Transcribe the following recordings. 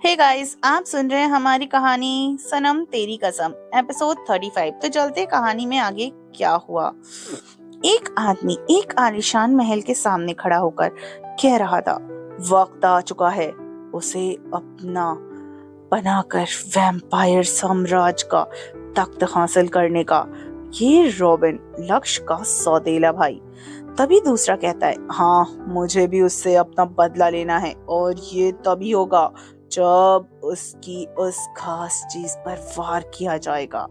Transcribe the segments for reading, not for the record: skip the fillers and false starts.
Hey guys, आप सुन रहे हैं हमारी कहानी सनम तेरी कसम एपिसोड 35। तो चलते कहानी में आगे क्या हुआ। एक आदमी एक आलीशान महल के सामने खड़ा होकर कह रहा था, वक्त आ चुका है उसे अपना बनाकर वैम्पायर साम्राज्य का तख्त हासिल करने का। ये रॉबिन लक्ष्य का सौतेला भाई। तभी दूसरा कहता है, हाँ मुझे भी उससे अपना बदला लेना है और ये तभी होगा जब उसकी उस खास चीज पर वार किया जाएगा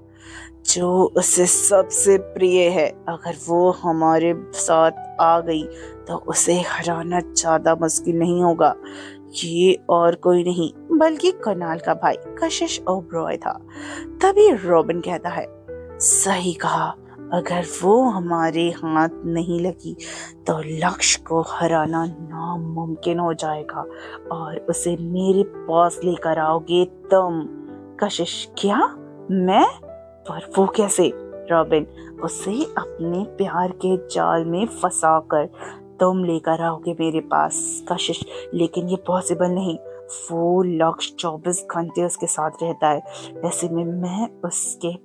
जो उसे सबसे प्रिय है। अगर वो हमारे साथ आ गई तो उसे हराना ज्यादा मुश्किल नहीं होगा। ये और कोई नहीं बल्कि कनाल का भाई कशिश ओबरॉय था। तभी रॉबिन कहता है, सही कहा, अगर वो हमारे हाथ नहीं लगी तो लक्ष्य को हराना नामुमकिन हो जाएगा और उसे मेरे पास लेकर आओगे तुम। कशिश, क्या मैं? पर वो कैसे? रॉबिन, उसे अपने प्यार के जाल में फंसाकर तुम लेकर आओगे मेरे पास। कशिश, लेकिन ये पॉसिबल नहीं। वो लक्ष्य 24 घंटे उसके साथ रहता है। ऐसे में मैं उससे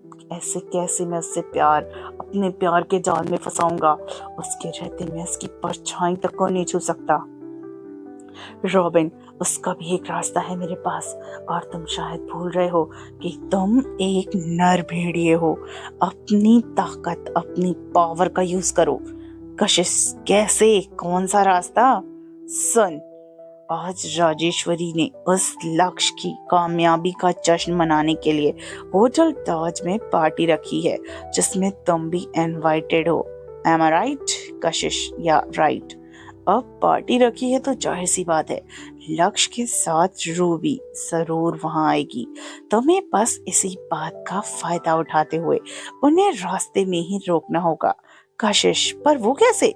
अपने प्यार के जाल में फंसाऊंगा? उसके रहते मैं उसकी परछाई तक को नहीं छू सकता। रॉबिन, उसका भी एक रास्ता है मेरे पास और तुम शायद भूल रहे हो कि तुम एक नर भेड़िए हो। अपनी ताकत, अपनी पावर का यूज करो। कशिश, कैसे? कौन सा रास्ता? सुन, आज राजेश्वरी ने उस लक्ष्य की कामयाबी का जश्न मनाने के लिए होटल ताज में पार्टी रखी है जिसमें तुम भी इनवाइटेड हो। एम आई राइट कशिश? या राइट। अब पार्टी रखी है तो जाहिर सी बात है लक्ष्य के साथ रूबी जरूर वहां आएगी। तुम्हें बस इसी बात का फायदा उठाते हुए उन्हें रास्ते में ही रोकना होगा। कशिश, पर वो कैसे?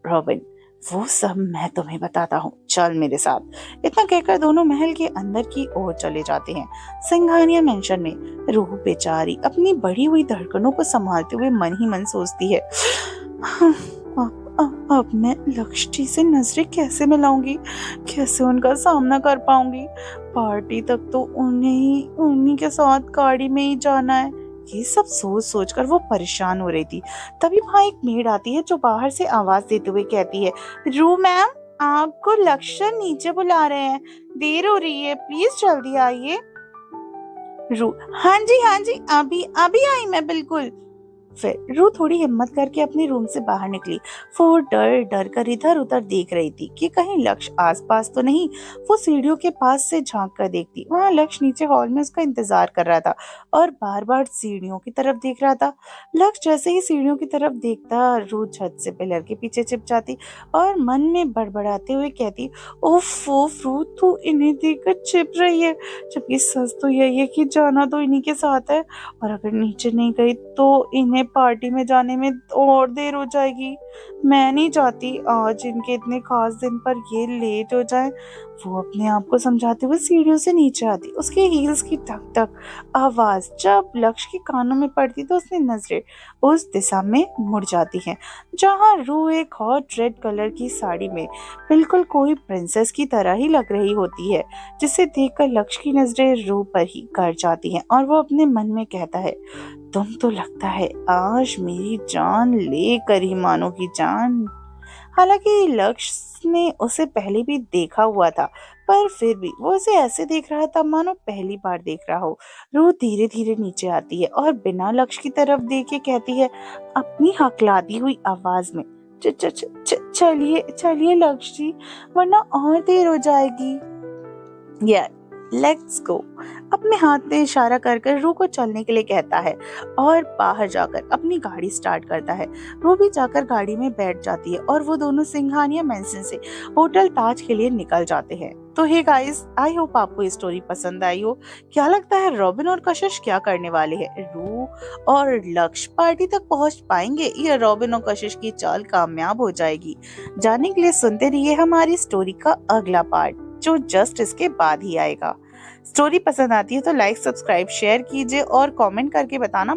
रॉबिन, वो सब मैं तुम्हें बताता हूँ, चल मेरे साथ। इतना कहकर दोनों महल के अंदर की ओर चले जाते हैं। सिंघानिया मेंशन में रूह बेचारी अपनी बढ़ी हुई धड़कनों को संभालते हुए मन ही मन सोचती है, अब मैं लक्ष्य जी से नजरें कैसे मिलाऊंगी, कैसे उनका सामना कर पाऊंगी? पार्टी तक तो उन्हीं के साथ गाड़ी में ही जाना है। ये सब सोच सोच कर वो परेशान हो रही थी। तभी वहां एक मेड आती है जो बाहर से आवाज देते हुए कहती है, रू मैम, आपको लक्ष्य नीचे बुला रहे हैं, देर हो रही है, प्लीज जल्दी आइए। रू, हाँ जी, अभी अभी आई मैं, बिल्कुल। फिर रू थोड़ी हिम्मत करके अपने रूम से बाहर निकली। वो डर डर कर इधर उधर देख रही थी कि कहीं लक्ष्य आसपास तो नहीं। वो सीढ़ियों के पास से झांक कर देखती, वहां लक्ष्य नीचे हॉल में उसका इंतजार कर रहा था और बार बार सीढ़ियों की तरफ देख रहा था। लक्ष्य जैसे ही सीढ़ियों की तरफ देखता, रू छत से पिलर के पीछे छिप जाती और मन में बड़बड़ाते हुए कहती, ओफ ओफ रू, तू इन्हें देखकर छिप रही है, जबकि सच तो यही है कि जाना तो इन्हीं के साथ है और अगर नीचे नहीं गई तो इन्हें पार्टी में जाने में और देर हो जाएगी। मैं नहीं चाहती आज इनके इतने खास दिन पर ये लेट हो जाए। वो अपने आप को समझाते हुए सीढ़ियों से नीचे आती। उसके हील्स की टक टक आवाज जब लक्ष्य के कानों में पड़ती तो उसकी नजरें उस दिशा में मुड़ जाती हैं जहां रू एक हॉट रेड कलर की साड़ी में बिल्कुल कोई प्रिंसेस की तरह ही लग रही होती है, जिसे देखकर लक्ष्य की नजरें रू पर ही कर जाती हैं और वो अपने मन में कहता है, तुम तो लगता है आज मेरी जान लेकर ही मानोगी जान। हालांकि लक्ष्य ने उसे पहले भी देखा हुआ था, पर फिर भी वो उसे ऐसे देख रहा था मानो पहली बार देख रहा हो। रूह धीरे धीरे नीचे आती है और बिना लक्ष्य की तरफ देखे कहती है अपनी हकलाती हुई आवाज में, चलिए चलिए लक्ष्य जी, वरना और देर हो जाएगी। यार, लेट्स गो। अपने हाथ में इशारा कर कर रू को चलने के लिए कहता है और बाहर जाकर अपनी गाड़ी स्टार्ट करता है। रू भी जाकर गाड़ी में बैठ जाती है और वो दोनों सिंघानिया मेंशन से होटल ताज के लिए निकल जाते हैं। तो हे गाइस, आई होप आपको ये स्टोरी पसंद आई हो। क्या लगता है रॉबिन और कशिश क्या करने वाले हैं? रू और लक्ष्य पार्टी तक पहुंच पाएंगे या रॉबिन और कशिश की चाल कामयाब हो जाएगी? जानने के लिए सुनते रहिए हमारी स्टोरी का अगला पार्ट जो जस्ट इसके बाद ही आएगा। स्टोरी पसंद आती है तो लाइक, सब्सक्राइब, शेयर कीजिए और कमेंट करके बताना